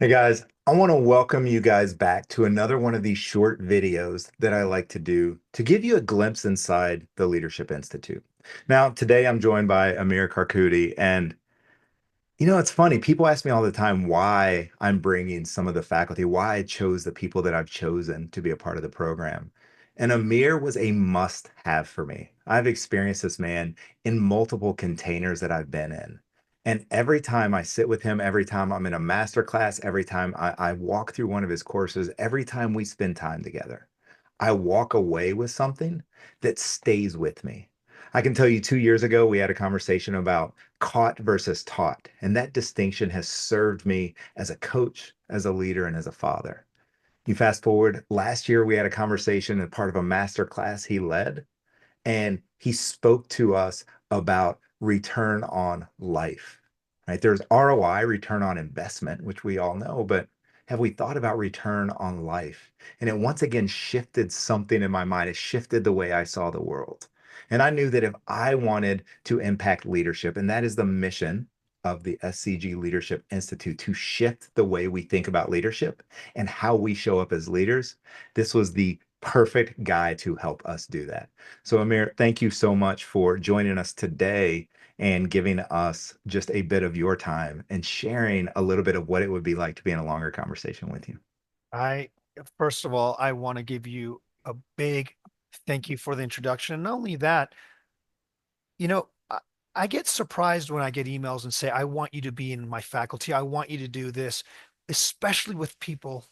Hey guys, I want to welcome you guys back to another one of these short videos that I like to do to give you a glimpse inside the Leadership Institute. Now, today I'm joined by Amir Karkouti, and it's funny. People ask me all the time why I'm bringing some of the faculty, why I chose the people that I've chosen to be a part of the program. And Amir was a must-have for me. I've experienced this man in multiple containers that I've been in. And every time I sit with him, every time I'm in a master class, every time I walk through one of his courses, every time we spend time together, I walk away with something that stays with me. I can tell you 2 years ago, we had a conversation about caught versus taught. And that distinction has served me as a coach, as a leader, and as a father. You fast forward, last year we had a conversation as part of a master class he led, and he spoke to us about return on life, right? There's ROI, return on investment, which we all know, but have we thought about return on life? And it once again shifted something in my mind. It shifted the way I saw the world. And I knew that if I wanted to impact leadership, and that is the mission of the SCG Leadership Institute, to shift the way we think about leadership and how we show up as leaders, this was the perfect guy to help us do that. So, Amir, thank you so much for joining us today and giving us just a bit of your time and sharing a little bit of what it would be like to be in a longer conversation with you. I, first of all, I want to give you a big thank you for the introduction. And not only that, you know, I, I get surprised when I get emails and say, I want you to be in my faculty. I want you to do this, especially with people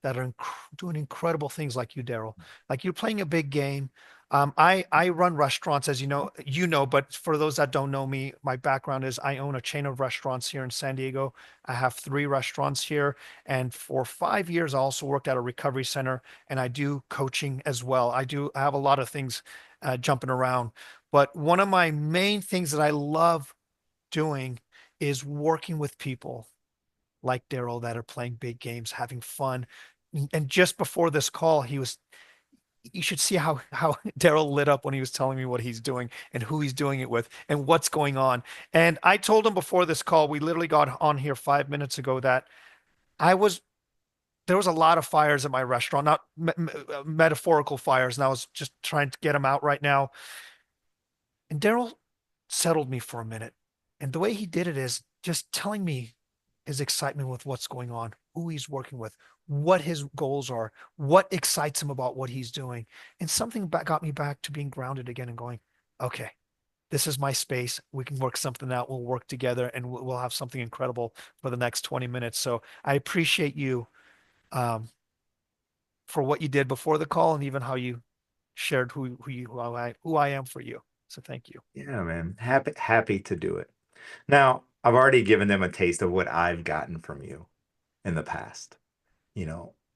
that are doing incredible things like you, Daryl. Like you're playing a big game. I run restaurants, as but for those that don't know me, my background is I own a chain of restaurants here in San Diego. I have three restaurants here, and for 5 years, I also worked at a recovery center, and I do coaching as well. I have a lot of things jumping around, but one of my main things that I love doing is working with people like Daryl that are playing big games, having fun. And just before this call, you should see how Daryl lit up when he was telling me what he's doing and who he's doing it with and what's going on. And I told him before this call, we literally got on here 5 minutes ago that I was there was a lot of fires at my restaurant, not metaphorical fires, and I was just trying to get them out right now. And Daryl settled me for a minute. And the way he did it is just telling me his excitement with what's going on, who he's working with, what his goals are, what excites him about what he's doing. And something got me back to being grounded again and going, okay, this is my space. We can work something out. We'll work together and we'll have something incredible for the next 20 minutes. So I appreciate you um, for what you did before the call and even how you shared who I am for you. So thank you. Yeah, man. Happy to do it. Now, I've already given them a taste of what I've gotten from you in the past.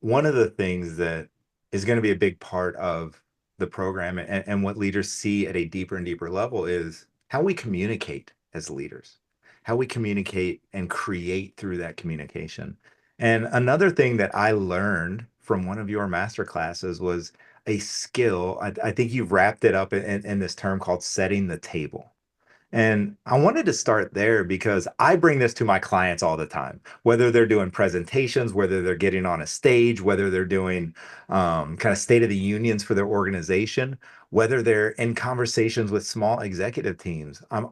One of the things that is going to be a big part of the program and what leaders see at a deeper and deeper level is how we communicate as leaders, how we communicate and create through that communication. And another thing that I learned from one of your master classes was a skill. I think you've wrapped it up in this term called setting the table. And I wanted to start there because I bring this to my clients all the time, whether they're doing presentations, whether they're getting on a stage, whether they're doing kind of state of the unions for their organization, whether they're in conversations with small executive teams. I'm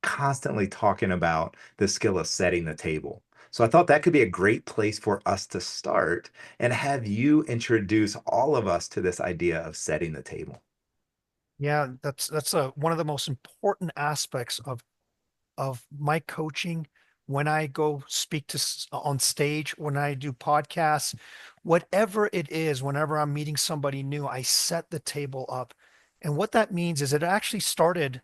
constantly talking about the skill of setting the table. So I thought that could be a great place for us to start and have you introduce all of us to this idea of setting the table. Yeah, that's one of the most important aspects of my coaching when I go speak on stage, when I do podcasts, whatever it is, whenever I'm meeting somebody new, I set the table up. And what that means is it actually started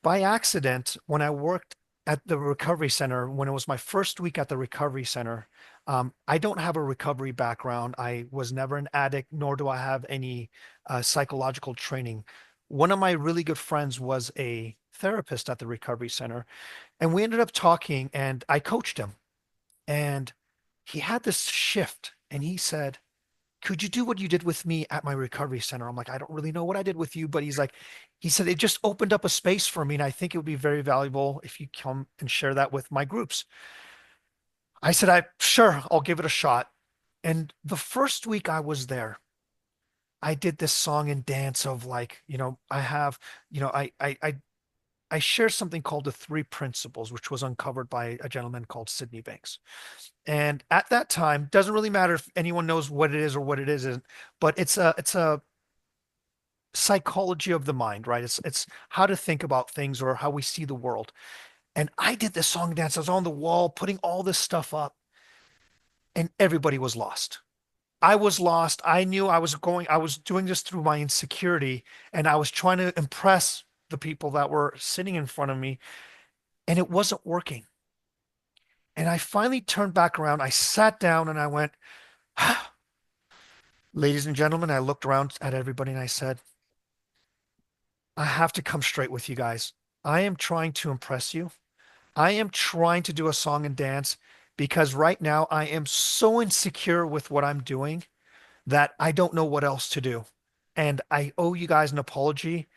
by accident when I worked at the recovery center, when it was my first week at the recovery center. I don't have a recovery background. I was never an addict, nor do I have any psychological training. One of my really good friends was a therapist at the recovery center, and we ended up talking, and I coached him. And he had this shift, and he said, could you do what you did with me at my recovery center? I'm like, I don't really know what I did with you, but he said, it just opened up a space for me. And I think it would be very valuable if you come and share that with my groups. I said, sure, I'll give it a shot. And the first week I was there, I did this song and dance of like, I have, I share something called the three principles, which was uncovered by a gentleman called Sydney Banks. And at that time, doesn't really matter if anyone knows what it is or what it isn't, but it's a psychology of the mind, right? It's how to think about things or how we see the world. And I did this song dance. I was on the wall putting all this stuff up, and everybody was lost. I was lost. I was doing this through my insecurity, and I was trying to impress the people that were sitting in front of me, and it wasn't working. And I finally turned back around. I sat down and I went, ladies and gentlemen, I looked around at everybody and I said, I have to come straight with you guys. I am trying to impress you. I am trying to do a song and dance because right now I am so insecure with what I'm doing that I don't know what else to do. And I owe you guys an apology.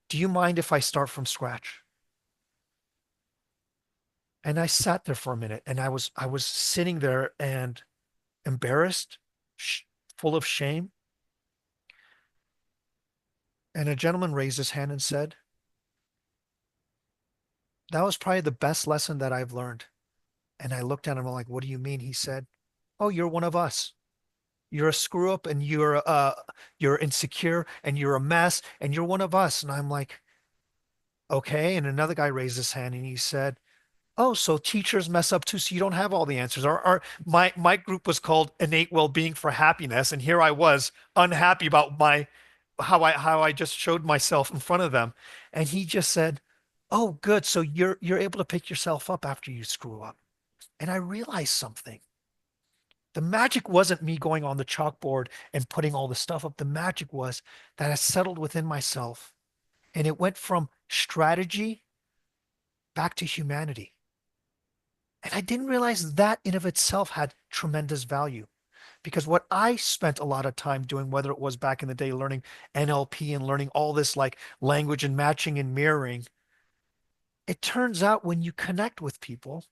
Do you mind if I start from scratch? And I sat there for a minute and I was sitting there and embarrassed, sh full of shame. And a gentleman raised his hand and said, that was probably the best lesson that I've learned. And I looked at him, I'm like, what do you mean? He said, oh, you're one of us. You're a screw up and you're insecure and you're a mess and you're one of us. And I'm like, okay. And another guy raised his hand and he said, oh, so teachers mess up too, so you don't have all the answers. My group was called Innate Well-Being for Happiness, and here I was unhappy about my how I just showed myself in front of them. And he just said, oh, good. So you're able to pick yourself up after you screw up. And I realized something. The magic wasn't me going on the chalkboard and putting all the stuff up. The magic was that I settled within myself and it went from strategy back to humanity. And I didn't realize that in of itself had tremendous value because what I spent a lot of time doing, whether it was back in the day learning NLP and learning all this like language and matching and mirroring, it turns out when you connect with people,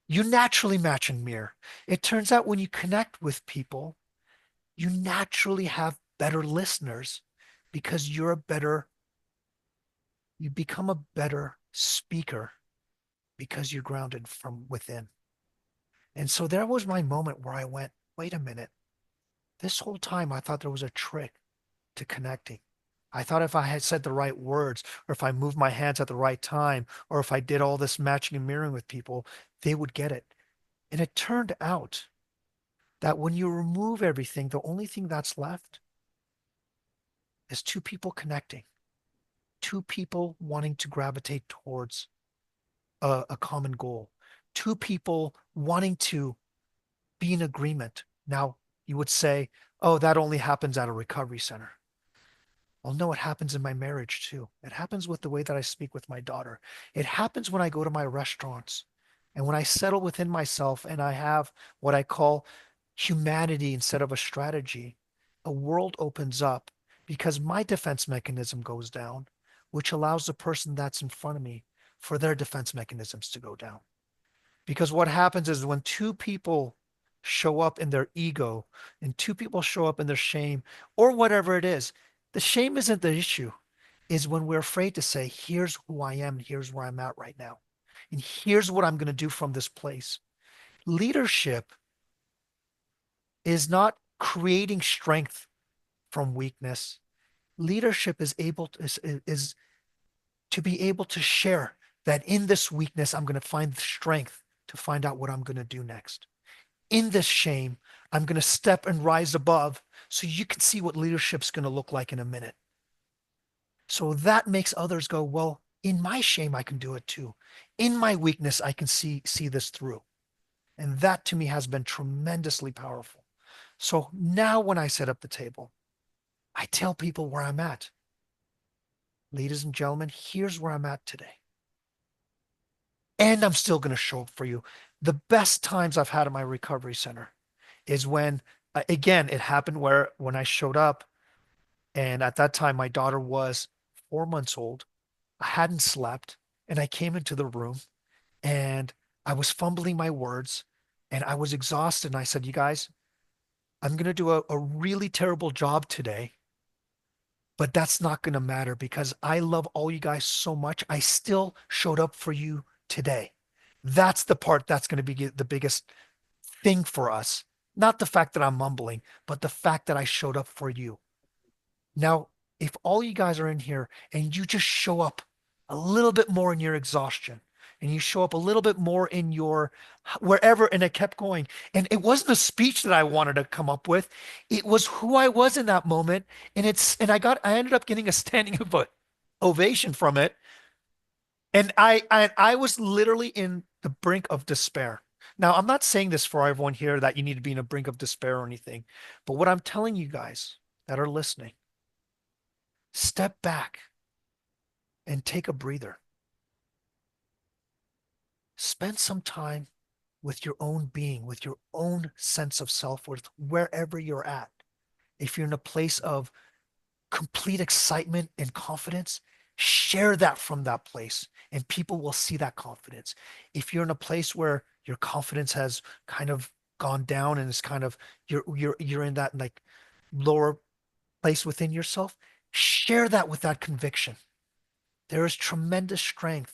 you naturally match and mirror. It turns out when you connect with people, you naturally have better listeners because you become a better speaker because you're grounded from within. And so there was my moment where I went, wait a minute. This whole time I thought there was a trick to connecting. I thought if I had said the right words, or if I moved my hands at the right time, or if I did all this matching and mirroring with people, they would get it. And it turned out that when you remove everything, the only thing that's left is two people connecting, two people wanting to gravitate towards a common goal, two people wanting to be in agreement. Now, you would say, oh, that only happens at a recovery center. Well, no, it happens in my marriage too. It happens with the way that I speak with my daughter. It happens when I go to my restaurants and when I settle within myself and I have what I call humanity instead of a strategy. A world opens up because my defense mechanism goes down, which allows the person that's in front of me for their defense mechanisms to go down. Because what happens is when two people show up in their ego and two people show up in their shame or whatever it is, the shame isn't the issue, is when we're afraid to say, here's who I am, and here's where I'm at right now. And here's what I'm going to do from this place. Leadership is not creating strength from weakness. Leadership is to be able to share that in this weakness, I'm going to find the strength to find out what I'm going to do next. In this shame, I'm going to step and rise above so you can see what leadership's going to look like in a minute. So that makes others go, well, in my shame, I can do it too. In my weakness, I can see this through. And that to me has been tremendously powerful. So now when I set up the table, I tell people where I'm at. Ladies and gentlemen, here's where I'm at today. And I'm still going to show up for you. The best times I've had at my recovery center is when, again, it happened where when I showed up, and at that time, my daughter was 4 months old. I hadn't slept, and I came into the room and I was fumbling my words. And I was exhausted. And I said, you guys, I'm going to do a really terrible job today, but that's not going to matter because I love all you guys so much. I still showed up for you today. That's the part that's going to be the biggest thing for us. Not the fact that I'm mumbling, but the fact that I showed up for you. Now, if all you guys are in here and you just show up a little bit more in your exhaustion and you show up a little bit more in your wherever, and it kept going. And it wasn't a speech that I wanted to come up with. It was who I was in that moment. And I ended up getting a standing ovation from it. And I was literally in the brink of despair. Now, I'm not saying this for everyone here that you need to be in a brink of despair or anything, but what I'm telling you guys that are listening, step back and take a breather. Spend some time with your own being, with your own sense of self-worth, wherever you're at. If you're in a place of complete excitement and confidence, share that from that place, and people will see that confidence. If you're in a place where your confidence has kind of gone down and it's kind of you're in that like lower place within yourself, share that with that conviction. There is tremendous strength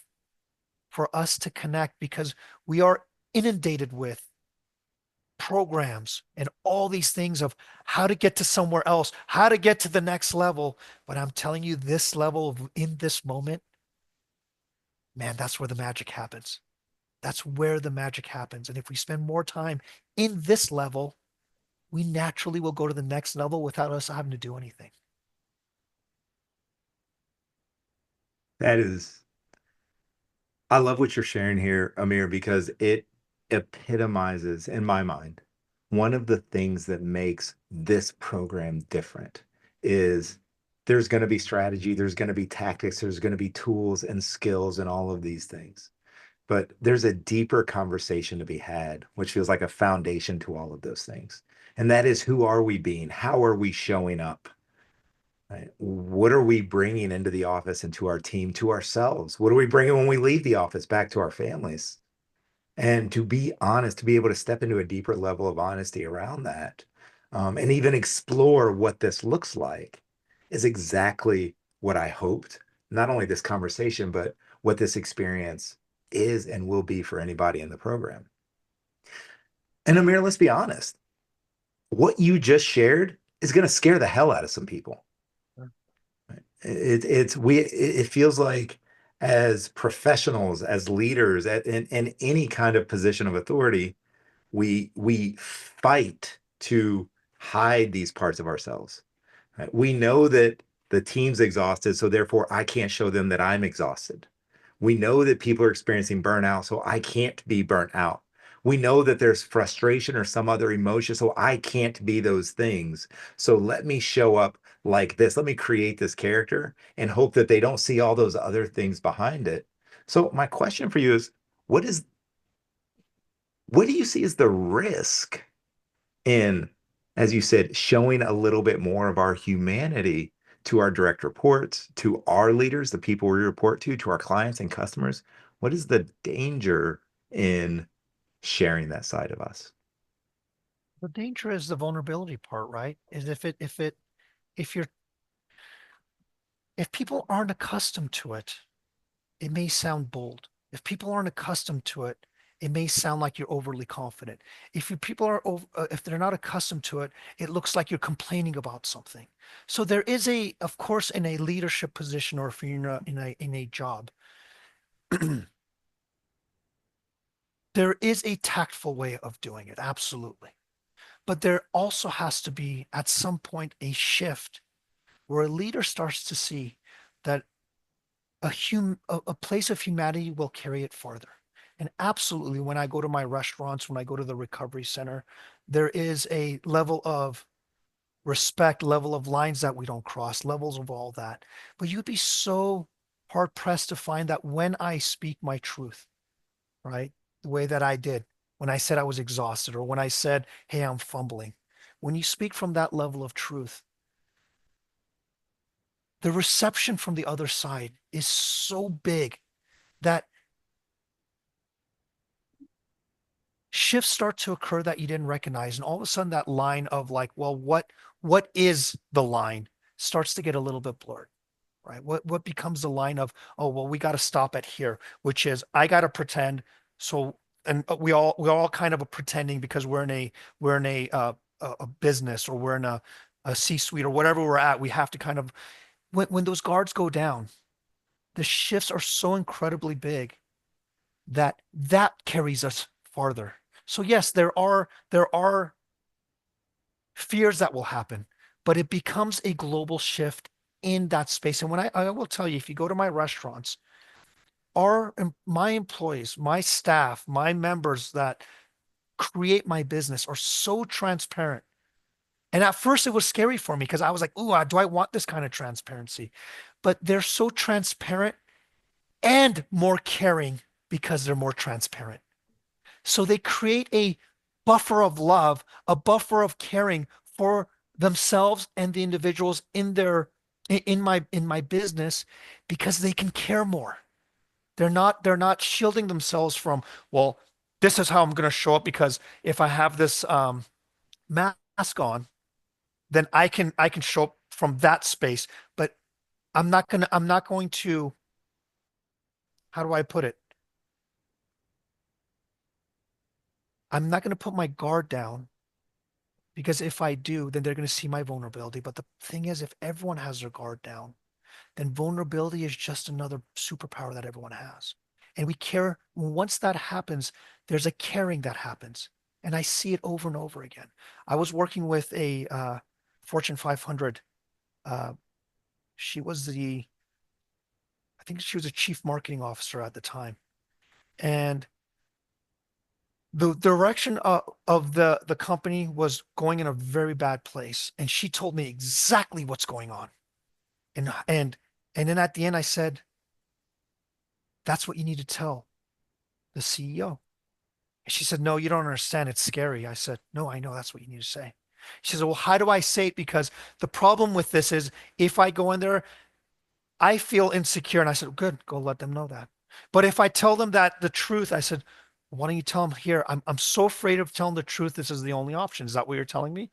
for us to connect because we are inundated with programs and all these things of how to get to somewhere else, how to get to the next level. But I'm telling you, this level in this moment, man, that's where the magic happens. That's where the magic happens. And if we spend more time in this level, we naturally will go to the next level without us having to do anything. That is, I love what you're sharing here, Amir, because it epitomizes, in my mind, one of the things that makes this program different is there's going to be strategy, there's going to be tactics, there's going to be tools and skills and all of these things. But there's a deeper conversation to be had, which feels like a foundation to all of those things. And that is, who are we being? How are we showing up? Right? What are we bringing into the office and to our team, to ourselves? What are we bringing when we leave the office back to our families? And to be honest, to be able to step into a deeper level of honesty around that, and even explore what this looks like, is exactly what I hoped. Not only this conversation, but what this experience is and will be for anybody in the program. And Amir, let's be honest, what you just shared is going to scare the hell out of some people. It feels like, as professionals, as leaders, in any kind of position of authority, we fight to hide these parts of ourselves. Right? We know that the team's exhausted, so therefore I can't show them that I'm exhausted. We know that people are experiencing burnout, so I can't be burnt out. We know that there's frustration or some other emotion, so I can't be those things. So let me show up like this. Let me create this character and hope that they don't see all those other things behind it. So my question for you is, what is what do you see as the risk in, as you said, showing a little bit more of our humanity to our direct reports, to our leaders, the people we report to our clients and customers? What is the danger in sharing that side of us? The danger is the vulnerability part, right? Is if you're if people aren't accustomed to it, it may sound bold. If people aren't accustomed to it, it may sound like you're overly confident. People are if they're not accustomed to it, it looks like you're complaining about something. So there is of course, in a leadership position, or if you're in a job, there is a tactful way of doing it, absolutely. But there also has to be, at some point, a shift where a leader starts to see that a place of humanity will carry it farther. And absolutely, when I go to my restaurants, when I go to the recovery center, there is a level of respect, level of lines that we don't cross, levels of all that. But you'd be so hard pressed to find that when I speak my truth, right? The way that I did when I said I was exhausted, or when I said, hey, I'm fumbling. When you speak from that level of truth, the reception from the other side is so big that shifts start to occur that you didn't recognize. And all of a sudden that line of like, well, what is the line starts to get a little bit blurred, right? What becomes the line of, oh, well, we got to stop at here, which is I got to pretend. So, and we're all kind of pretending because we're in a business, or we're in a C-suite, or whatever we're at. We have to kind of, when those guards go down, the shifts are so incredibly big that that carries us farther. So yes, there are fears that will happen, but it becomes a global shift in that space. And when I will tell you, if you go to my restaurants, my employees, my staff, my members that create my business are so transparent. And at first it was scary for me because I was like, ooh, do I want this kind of transparency? But they're so transparent and more caring because they're more transparent. So they create a buffer of love, a buffer of caring for themselves and the individuals in my business, because they can care more. They're not shielding themselves from, well, this is how I'm going to show up because if I have this mask on, then I can show up from that space. But I'm not going to, how do I put it? I'm not going to put my guard down, because if I do, then they're going to see my vulnerability. But the thing is, if everyone has their guard down, then vulnerability is just another superpower that everyone has. And we care. Once that happens, there's a caring that happens. And I see it over and over again. I was working with a Fortune 500. Uh, she was I think she was a chief marketing officer at the time. And the direction of the company was going in a very bad place. And she told me exactly what's going on. And then at the end, I said, that's what you need to tell the CEO. And she said, no, you don't understand. It's scary. I said, no, I know that's what you need to say. She said, well, how do I say it? Because the problem with this is if I go in there, I feel insecure. And I said, good, go let them know that. But if I tell them that the truth, I said, why don't you tell them here? I'm so afraid of telling the truth. This is the only option. Is that what you're telling me?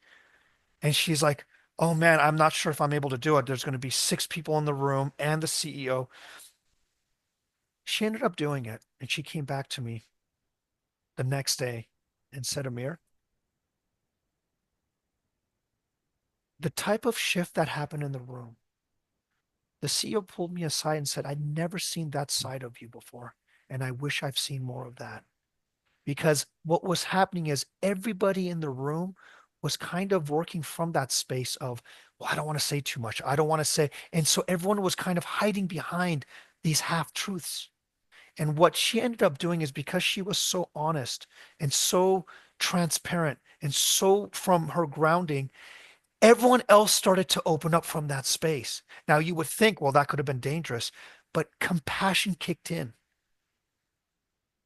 And she's like, oh man, I'm not sure if I'm able to do it. There's going to be six people in the room and the CEO. She ended up doing it. And she came back to me the next day and said, Amir, the type of shift that happened in the room, the CEO pulled me aside and said, I'd never seen that side of you before. And I wish I've seen more of that. Because what was happening is everybody in the room was kind of working from that space of, well, I don't want to say too much. I don't want to say. And so everyone was kind of hiding behind these half truths. And what she ended up doing is, because she was so honest and so transparent and so from her grounding, everyone else started to open up from that space. Now, you would think, well, that could have been dangerous, but compassion kicked in,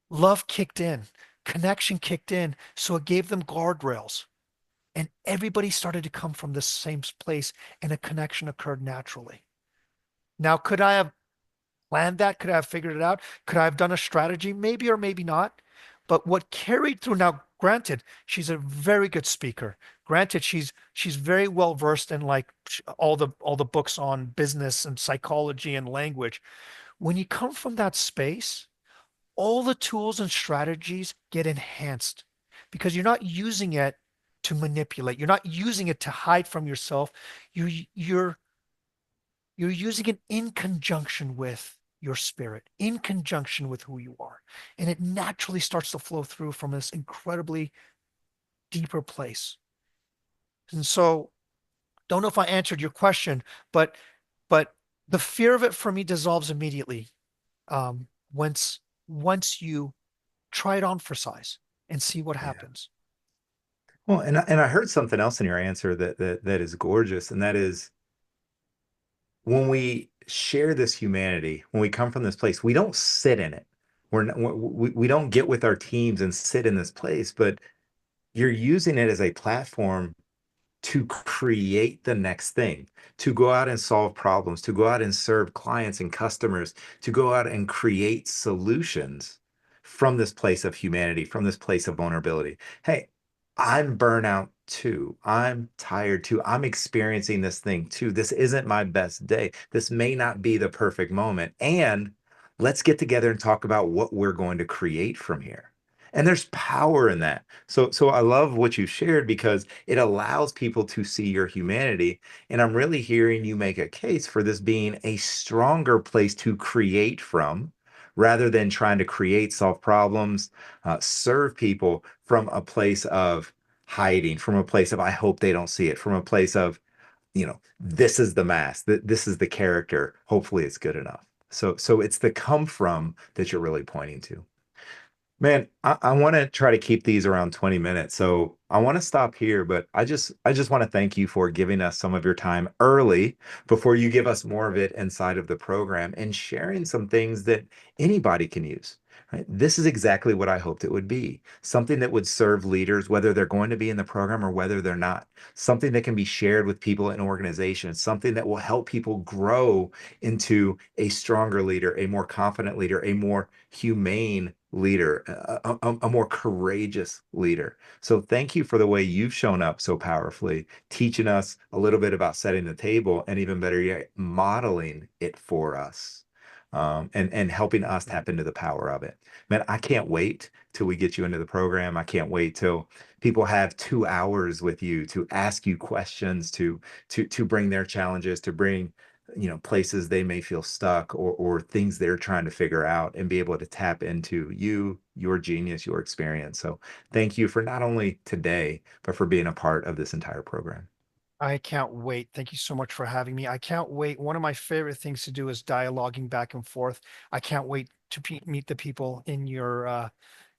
love kicked in, connection kicked in. So it gave them guardrails. And everybody started to come from the same place, and a connection occurred naturally. Now, could I have planned that? Could I have figured it out? Could I have done a strategy? Maybe or maybe not. But what carried through, now, granted, she's a very good speaker. Granted, she's very well versed in like all the books on business and psychology and language. When you come from that space, all the tools and strategies get enhanced because you're not using it to manipulate. You're not using it to hide from yourself. You're you're using it in conjunction with your spirit, in conjunction with who you are. And it naturally starts to flow through from this incredibly deeper place. And so, don't know if I answered your question, but but the fear of it for me dissolves immediately, um, once once you try it on for size and see what Yeah. happens. Well, and I heard something else in your answer that is gorgeous, and that is when we share this humanity, when we come from this place, we don't sit in it. We don't get with our teams and sit in this place, but you're using it as a platform to create the next thing, to go out and solve problems, to go out and serve clients and customers, to go out and create solutions from this place of humanity, from this place of vulnerability. Hey, I'm burnout too. I'm tired too. I'm experiencing this thing too. This isn't my best day. This may not be the perfect moment. And let's get together and talk about what we're going to create from here. And there's power in that. So I love what you shared because it allows people to see your humanity. And I'm really hearing you make a case for this being a stronger place to create from rather than trying to create, solve problems, serve people from a place of hiding, from a place of I hope they don't see it, from a place of, this is the mask, this is the character. Hopefully it's good enough. So it's the come from that you're really pointing to. Man, I want to try to keep these around 20 minutes. So I want to stop here, but I just want to thank you for giving us some of your time early before you give us more of it inside of the program and sharing some things that anybody can use. Right? This is exactly what I hoped it would be. Something that would serve leaders, whether they're going to be in the program or whether they're not. Something that can be shared with people in organizations, something that will help people grow into a stronger leader, a more confident leader, a more humane leader, a more courageous leader. So thank you for the way you've shown up so powerfully, teaching us a little bit about setting the table, and even better yet, modeling it for us. And helping us tap into the power of it. Man, I can't wait till we get you into the program. I can't wait till people have 2 hours with you to ask you questions, to bring their challenges, to bring places they may feel stuck or things they're trying to figure out and be able to tap into you, your genius, your experience. So thank you for not only today, but for being a part of this entire program. I can't wait. Thank you so much for having me. I can't wait. One of my favorite things to do is dialoguing back and forth. I can't wait to meet the people in your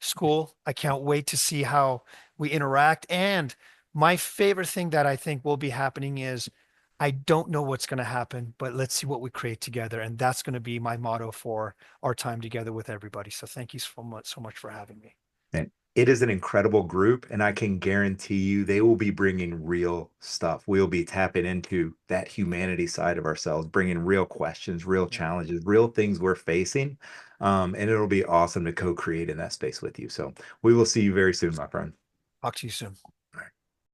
school. I can't wait to see how we interact. And my favorite thing that I think will be happening is I don't know what's going to happen, but let's see what we create together. And that's going to be my motto for our time together with everybody. So thank you so much for having me. And it is an incredible group, and I can guarantee you they will be bringing real stuff. We'll be tapping into that humanity side of ourselves, bringing real questions, real Yeah. challenges, real things we're facing. And it'll be awesome to co create in that space with you. So we will see you very soon, my friend. Talk to you soon.